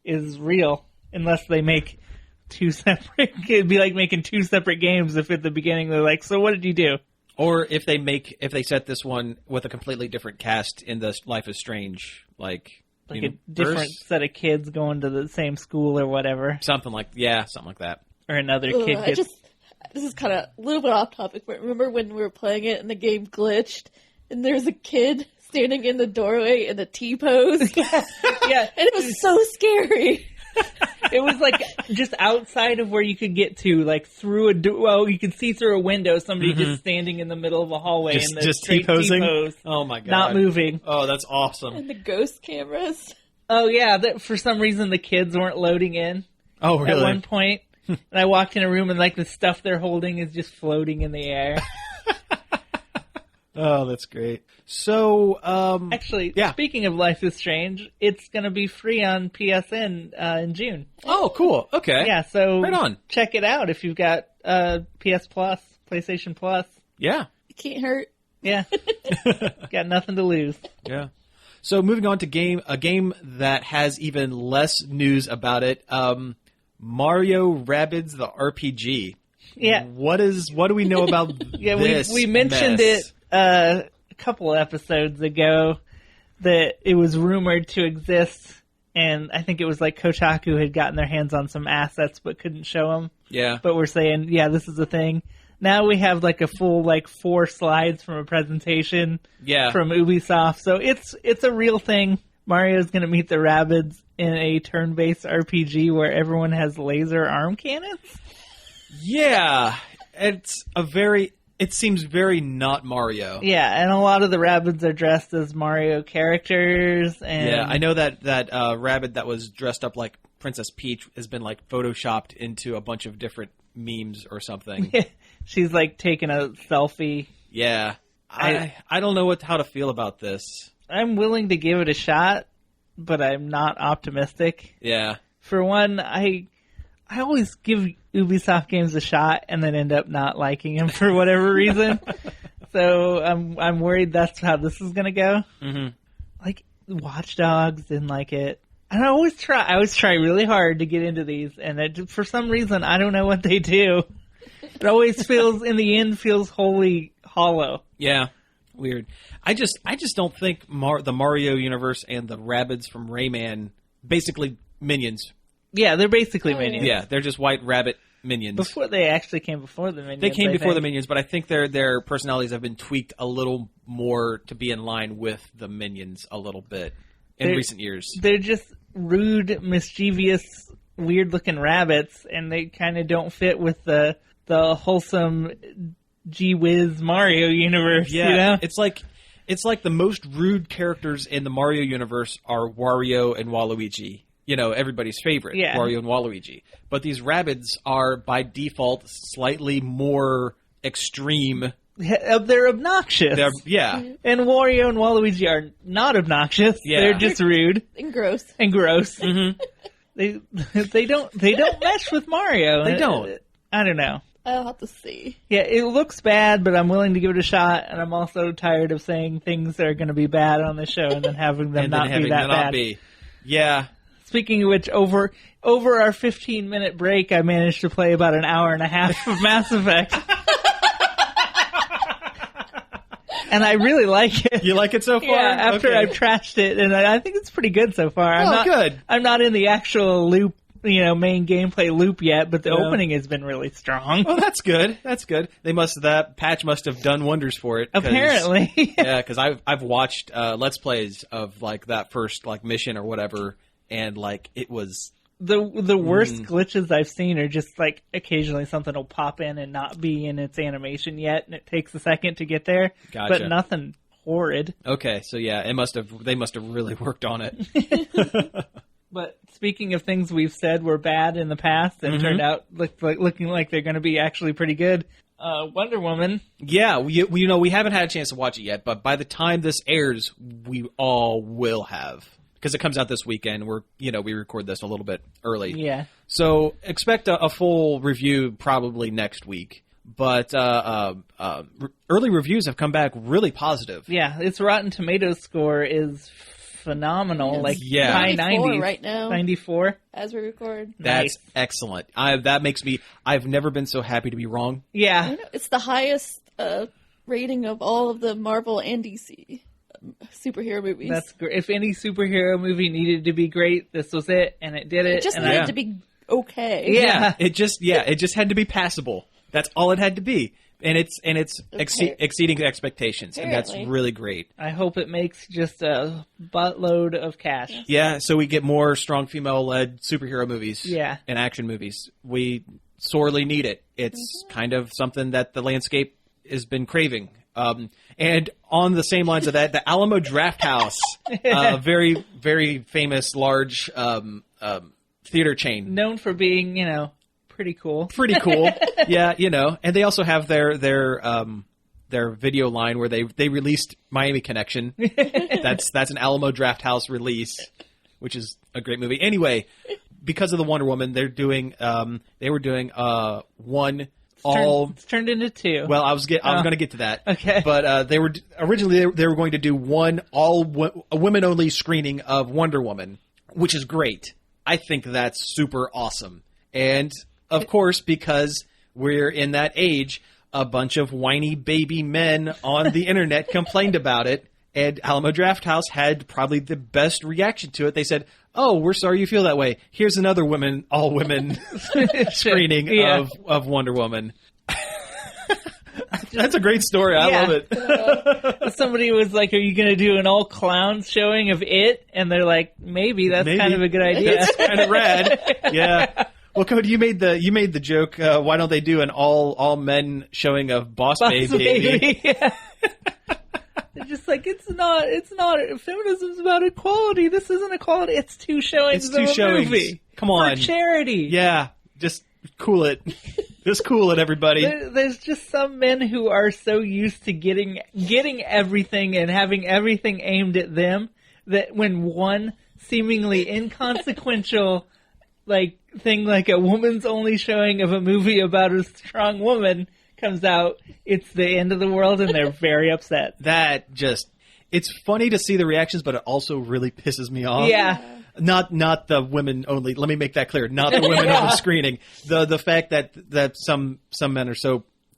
is real, unless they make 2 separate. It'd be like making 2 separate games if at the beginning they're like, "So what did you do?" Or if they set this one with a completely different cast in the Life is Strange, like Like universe? a different set of kids going to the same school or whatever, something like that. or another kid gets. This is kind of a little bit off topic, but remember when we were playing it and the game glitched and there's a kid standing in the doorway in the T-pose? Yeah, And it was so scary. it was like just outside of where you could get to, like through a door. Well, you could see through a window somebody just standing in the middle of a hallway in the just straight T-posing? T-pose, Oh my god. not moving. Oh, that's awesome. And the ghost cameras. Oh yeah, that for some reason the kids weren't loading in Oh at really? one point. And I walked in a room and like the stuff they're holding is just floating in the air. Oh, that's great. So, Actually, Yeah. speaking of Life is Strange, it's going to be free on PSN in June. oh, cool. Okay. Yeah, so Right on. check it out if you've got PS Plus, PlayStation Plus. Yeah. It can't hurt. Yeah, got nothing to lose. Yeah. So moving on to a game that has even less news about it. Mario Rabbids the RPG. Yeah, What do we know about yeah. this We mentioned mess? it a couple episodes ago that it was rumored to exist, and I think it was like Kotaku had gotten their hands on some assets but couldn't show them. Yeah. But we're saying, yeah, this is a thing. Now we have like a full 4 slides from a presentation Yeah. from Ubisoft, so it's a real thing. Mario's going to meet the Rabbids in a turn-based RPG where everyone has laser arm cannons. Yeah. It seems very not Mario. Yeah, and a lot of the Rabbids are dressed as Mario characters. And Yeah, I know that rabbit that was dressed up like Princess Peach has been like photoshopped into a bunch of different memes or something. she's like taking a selfie. Yeah. I don't know how to feel about this. I'm willing to give it a shot, but I'm not optimistic. Yeah. For one, I always give Ubisoft games a shot and then end up not liking them for whatever reason. So I'm worried that's how this is gonna go. Mm-hmm. Like Watch Dogs didn't like it. And I always try really hard to get into these, and for some reason I don't know what they do. It always feels, in the end, wholly hollow. Yeah, weird. I just don't think the Mario universe and the Rabbids from Rayman, basically minions. Yeah, they're basically minions. Yeah, they're just white rabbit minions. Before they actually came before the minions. They came before the minions, but I think their personalities have been tweaked a little more to be in line with the minions a little bit in recent years. They're just rude, mischievous, weird-looking rabbits, and they kind of don't fit with the wholesome gee-whiz Mario universe. Yeah, you know? It's like the most rude characters in the Mario universe are Wario and Waluigi. You know, everybody's favorite, Wario and Waluigi. But these Rabbids are, by default, slightly more extreme. They're obnoxious. And Wario and Waluigi are not obnoxious. Yeah. They're just rude. And gross. Mm-hmm. They don't mesh with Mario. They don't. I don't know. I'll have to see. Yeah, it looks bad, but I'm willing to give it a shot, and I'm also tired of saying things that are going to be bad on the show and then having them not be that bad. Yeah. Speaking of which, over our 15-minute break, I managed to play about an hour and a half of Mass Effect. And I really like it. You like it so far? Yeah, after I've trashed it, and I think it's pretty good so far. Good. I'm not in the actual loop, main gameplay loop yet, but the opening has been really strong. Oh, that's good. That's good. That patch must have done wonders for it. Apparently. Yeah, because I've watched Let's Plays of like that first like mission or whatever, and like it was the worst glitches I've seen are just like occasionally something will pop in and not be in its animation yet, and it takes a second to get there. Gotcha. But nothing horrid. Okay, so yeah, they must have really worked on it. But speaking of things we've said were bad in the past and turned out looking like they're going to be actually pretty good, Wonder Woman. Yeah, we haven't had a chance to watch it yet, but by the time this airs, we all will have. Because it comes out this weekend. We record this a little bit early. Yeah. So expect a full review probably next week. But early reviews have come back really positive. Yeah, its Rotten Tomatoes score is phenomenal. High 90s right now. 94 as we record. That's excellent. I've never been so happy to be wrong. Yeah. It's the highest rating of all of the Marvel and DC superhero movies. That's great. If any superhero movie needed to be great, this was it, and it did it. It just needed to be okay. Yeah. It just had to be passable. That's all it had to be. And it's exceeding expectations, and that's really great. I hope it makes just a buttload of cash. Yeah, so we get more strong female-led superhero movies and action movies. We sorely need it. It's kind of something that the landscape has been craving. And on the same lines of that, the Alamo Drafthouse, very, very famous, large theater chain. Known for being, pretty cool. Pretty cool. Yeah, and they also have their video line where they released Miami Connection. That's an Alamo Drafthouse release, which is a great movie. Anyway, because of the Wonder Woman, they were doing one It's turned into two. Well, I was going to get to that. Okay. But they were going to do one a women only screening of Wonder Woman, which is great. I think that's super awesome. And of course, because we're in that age, a bunch of whiny baby men on the internet complained about it, and Alamo Drafthouse had probably the best reaction to it. They said, "Oh, we're sorry you feel that way. Here's another all women screening of Wonder Woman." That's a great story. I love it. Somebody was like, "Are you going to do an all clowns showing of it?" And they're like, "Maybe that's kind of a good idea. That's kind of rad." Yeah. Well, Cody, you made the joke. Why don't they do an all men showing of Boss Baby? Yeah. They're just like, it's not. Feminism's about equality. This isn't equality. It's two showings of a movie. Come on, for charity. Yeah, just cool it. Just cool it, everybody. There's just some men who are so used to getting everything and having everything aimed at them that when one seemingly inconsequential thing like a woman's only showing of a movie about a strong woman comes out, it's the end of the world, and they're very upset. It's funny to see the reactions, but it also really pisses me off. Yeah. Not the women only. Let me make that clear. Not the women only screening. The fact that some men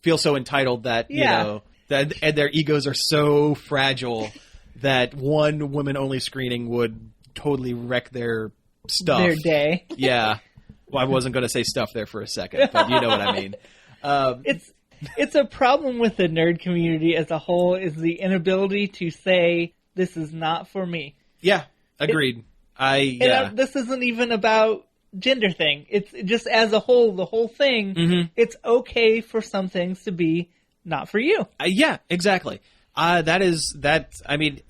feel so entitled that that and their egos are so fragile that one women only screening would totally wreck their stuff. Their day. Yeah. Well, I wasn't going to say stuff there for a second, but you know what I mean. It's a problem with the nerd community as a whole is the inability to say, this is not for me. Yeah, agreed. This isn't even about gender thing. It's just as a whole, the whole thing, it's okay for some things to be not for you. Yeah, exactly. I mean...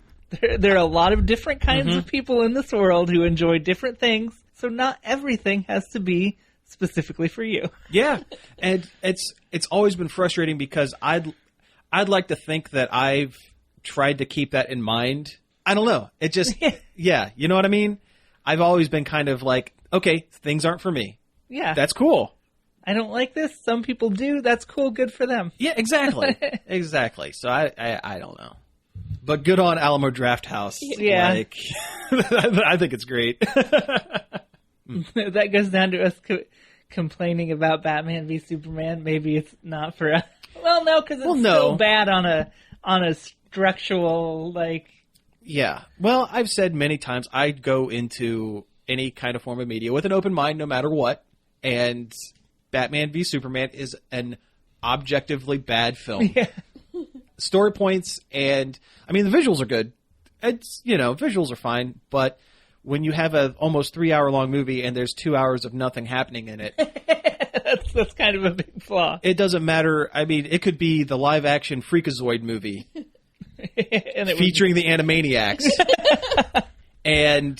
There are a lot of different kinds of people in this world who enjoy different things, so not everything has to be specifically for you. Yeah, and it's always been frustrating because I'd like to think that I've tried to keep that in mind. I don't know. It just yeah, you know what I mean? I've always been kind of like, okay, things aren't for me. Yeah. That's cool. I don't like this. Some people do. That's cool. Good for them. Yeah, exactly. Exactly. So I don't know. But good on Alamo Drafthouse. Yeah. Like, I think it's great. That goes down to us complaining about Batman v Superman. Maybe it's not for us. Well, no, because it's so bad on a structural, like... Yeah. Well, I've said many times I'd go into any kind of form of media with an open mind no matter what. And Batman v Superman is an objectively bad film. Yeah. Story points and I mean the visuals are good. It's visuals are fine, but when you have a almost 3-hour long movie and there's 2 hours of nothing happening in it, that's kind of a big flaw. It doesn't matter. I mean, it could be the live action Freakazoid movie featuring the Animaniacs, and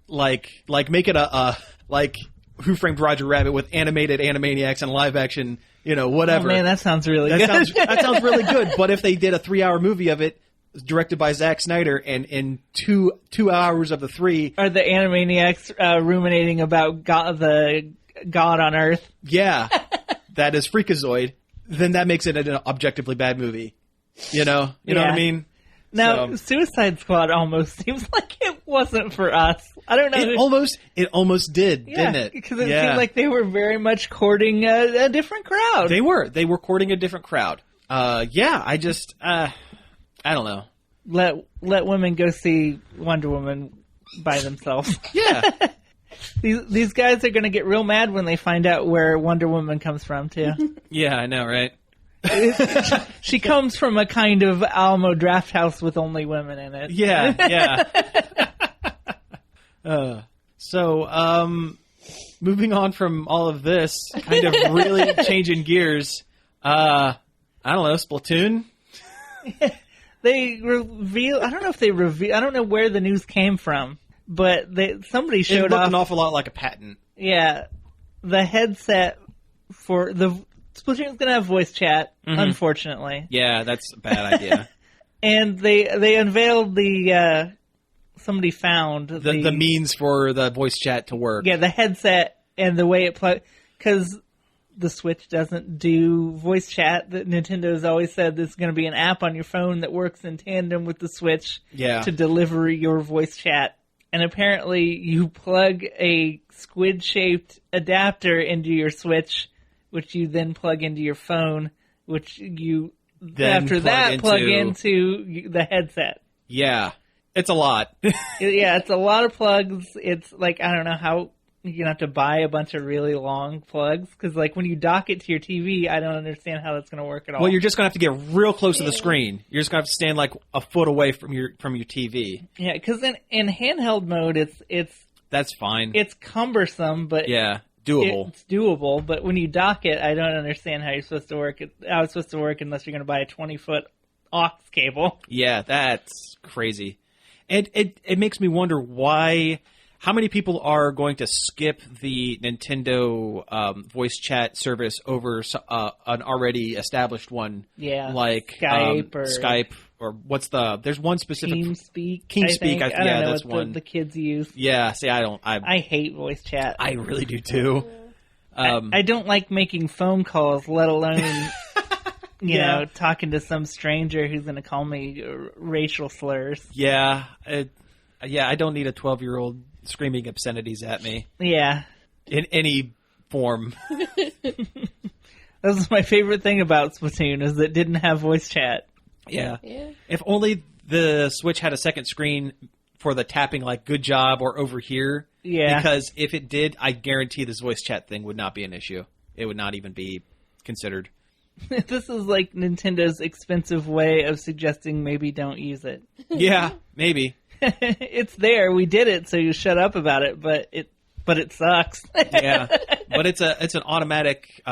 like make it a like Who Framed Roger Rabbit with animated Animaniacs and live action. Whatever. Oh, man, that sounds really good. That sounds really good. But if they did a 3-hour movie of it, directed by Zack Snyder, and in two hours of the 3... Are the Animaniacs ruminating about the God on Earth? Yeah. That is Freakazoid. Then that makes it an objectively bad movie. You know what I mean? Now, Suicide Squad almost seems like it wasn't for us. I don't know. It almost did, didn't it? Because it seemed like they were very much courting a different crowd. They were courting a different crowd. I just, I don't know. Let women go see Wonder Woman by themselves. Yeah. These guys are going to get real mad when they find out where Wonder Woman comes from, too. Yeah, I know, right? She comes from a kind of Alamo Drafthouse with only women in it. Yeah. Moving on from all of this, kind of really changing gears. I don't know, Splatoon? They reveal. I don't know if they reveal. I don't know where the news came from, but somebody showed It looked off an awful lot like a patent. Yeah, the headset for the Splatoon's gonna have voice chat. Unfortunately. Yeah, that's a bad idea. And they unveiled the. Somebody found the means for the voice chat to work. Yeah, the headset and the way it plugs. Because the Switch doesn't do voice chat. Nintendo has always said there's going to be an app on your phone that works in tandem with the Switch to deliver your voice chat. And apparently you plug a squid-shaped adapter into your Switch, which you then plug into your phone, which you then plug into the headset. Yeah. It's a lot. Yeah, it's a lot of plugs. It's like, I don't know how you're going to have to buy a bunch of really long plugs. Because like when you dock it to your TV, I don't understand how that's going to work at all. Well, you're just going to have to get real close to the screen. You're just going to have to stand like a foot away from your TV. Yeah, because in handheld mode, that's fine. It's cumbersome, but doable. It's doable, but when you dock it, I don't understand how you're supposed to work. How it's supposed to work unless you're going to buy a 20-foot aux cable. Yeah, that's crazy. And it makes me wonder how many people are going to skip the Nintendo voice chat service over an already established one, like Skype or there's one specific TeamSpeak. I don't know that's one the kids use. Yeah, see, I hate voice chat. I really do too. I don't like making phone calls, let alone you know, talking to some stranger who's going to call me racial slurs. Yeah. I don't need a 12-year-old screaming obscenities at me. Yeah. In any form. That was my favorite thing about Splatoon, is that it didn't have voice chat. Yeah. If only the Switch had a second screen for the tapping, like, good job or over here. Yeah. Because if it did, I guarantee this voice chat thing would not be an issue. It would not even be considered. This is like Nintendo's expensive way of suggesting maybe don't use it. Yeah, maybe. It's there. We did it, so you shut up about it, but it sucks. Yeah. But it's an automatic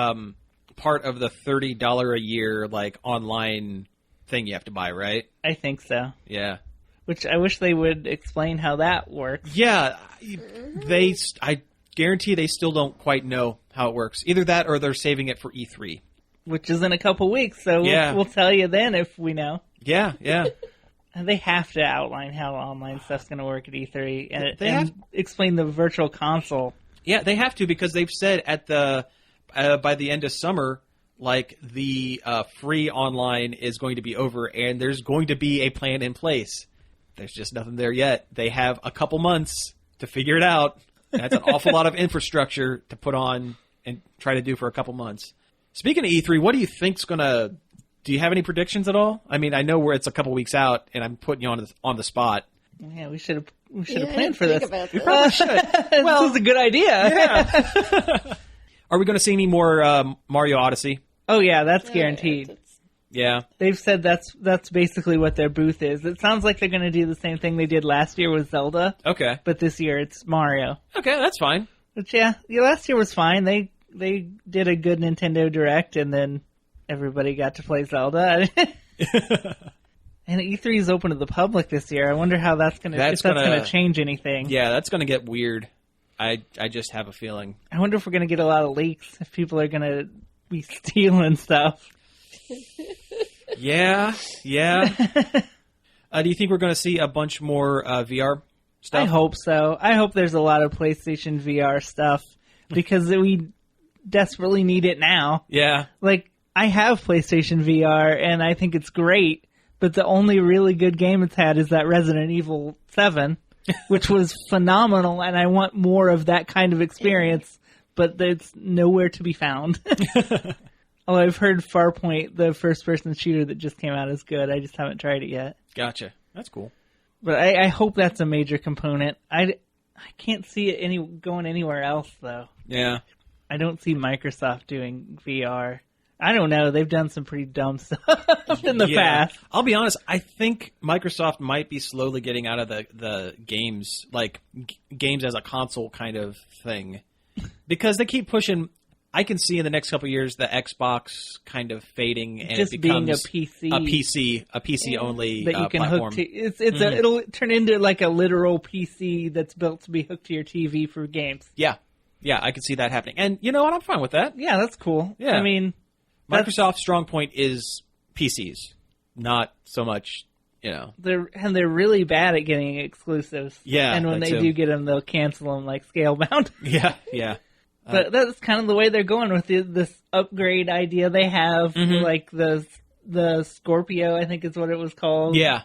part of the $30 a year like online thing you have to buy, right? I think so. Yeah. Which I wish they would explain how that works. Yeah. I guarantee they still don't quite know how it works. Either that or they're saving it for E3. Which is in a couple weeks, so we'll tell you then if we know. Yeah, yeah. And they have to outline how online stuff's going to work at E3 and explain the virtual console. Yeah, they have to, because they've said at the by the end of summer, like, the free online is going to be over and there's going to be a plan in place. There's just nothing there yet. They have a couple months to figure it out. That's an awful lot of infrastructure to put on and try to do for a couple months. Speaking of E3, what do you think's gonna? Do you have any predictions at all? I mean, I know where it's a couple weeks out, and I'm putting you on the spot. Yeah, we should have planned for this. We probably should. Well, this is a good idea. Yeah. Are we going to see any more Mario Odyssey? Oh yeah, that's guaranteed. Yeah. They've said that's basically what their booth is. It sounds like they're going to do the same thing they did last year with Zelda. Okay. But this year it's Mario. Okay, that's fine. Which, yeah, last year was fine. They did a good Nintendo Direct, and then everybody got to play Zelda. And E3 is open to the public this year. I wonder how that's going to change anything. Yeah, that's going to get weird. I just have a feeling. I wonder if we're going to get a lot of leaks, if people are going to be stealing stuff. Yeah. Do you think we're going to see a bunch more VR stuff? I hope so. I hope there's a lot of PlayStation VR stuff, because we desperately need it now. Yeah. Like, I have PlayStation VR, and I think it's great, but the only really good game it's had is that Resident Evil 7, which was phenomenal, and I want more of that kind of experience, but it's nowhere to be found. Although I've heard Farpoint, the first-person shooter that just came out, is good. I just haven't tried it yet. Gotcha. That's cool. But I hope that's a major component. I can't see it going anywhere else, though. Yeah. I don't see Microsoft doing VR. I don't know. They've done some pretty dumb stuff in the past. I'll be honest. I think Microsoft might be slowly getting out of the games, like games as a console kind of thing, because they keep pushing. I can see in the next couple of years the Xbox kind of fading, and just it becomes being a PC only that you can platform. hook to. It'll turn into like a literal PC that's built to be hooked to your TV for games. Yeah, I can see that happening, and you know what? I'm fine with that. Yeah, that's cool. Yeah, I mean, Microsoft's strong point is PCs, not so much. You know, they're really bad at getting exclusives. Yeah, and when they do get them, they'll cancel them like Scalebound. Yeah. But that's kind of the way they're going with this upgrade idea they have, like the Scorpio, I think is what it was called. Yeah.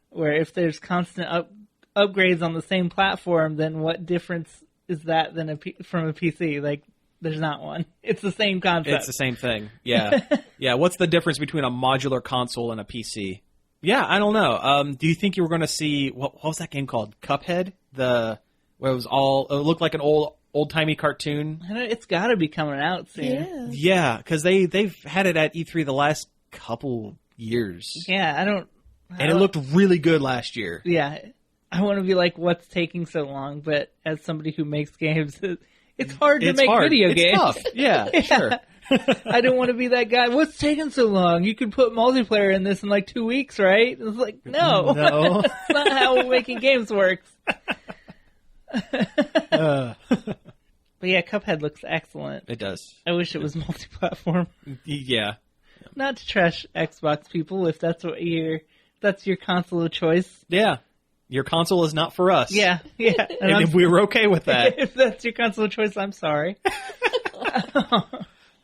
Where if there's constant upgrades on the same platform, then what difference is that from a PC? Like, there's not one. It's the same concept. It's the same thing. Yeah. Yeah. What's the difference between a modular console and a PC? Yeah, I don't know. Do you think you were going to see what was that game called? Cuphead? Where it looked like an old-timey cartoon. It's got to be coming out soon. Yeah, because they've had it at E3 the last couple years. Yeah, and it looked really good last year. Yeah, I want to be like, what's taking so long? But as somebody who makes games, it's hard to make video games. It's tough. Yeah, sure. I don't want to be that guy. What's taking so long? You can put multiplayer in this in like 2 weeks, right? It's like, no. That's not how making games works. But yeah, Cuphead looks excellent. It does. I wish it was multi-platform. Yeah. Not to trash Xbox people, if that's your console of choice. Yeah. Your console is not for us. Yeah. And we're okay with that. If that's your console of choice, I'm sorry.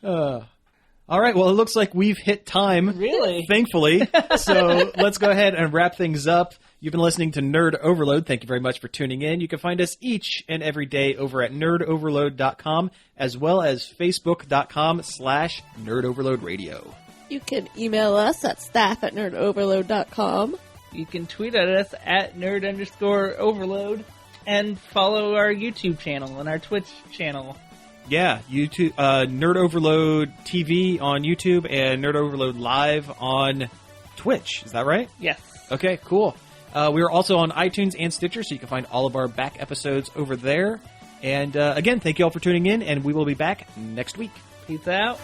All All right, well, it looks like we've hit time. Really? Thankfully. So let's go ahead and wrap things up. You've been listening to Nerd Overload. Thank you very much for tuning in. You can find us each and every day over at nerdoverload.com, as well as facebook.com/nerdoverloadradio. You can email us at staff@nerdoverload.com. You can tweet at us at nerd_overload and follow our YouTube channel and our Twitch channel. Yeah, YouTube, Nerd Overload TV on YouTube and Nerd Overload Live on Twitch. Is that right? Yes. Okay, cool. We are also on iTunes and Stitcher, so you can find all of our back episodes over there. And again, thank you all for tuning in, and we will be back next week. Peace out.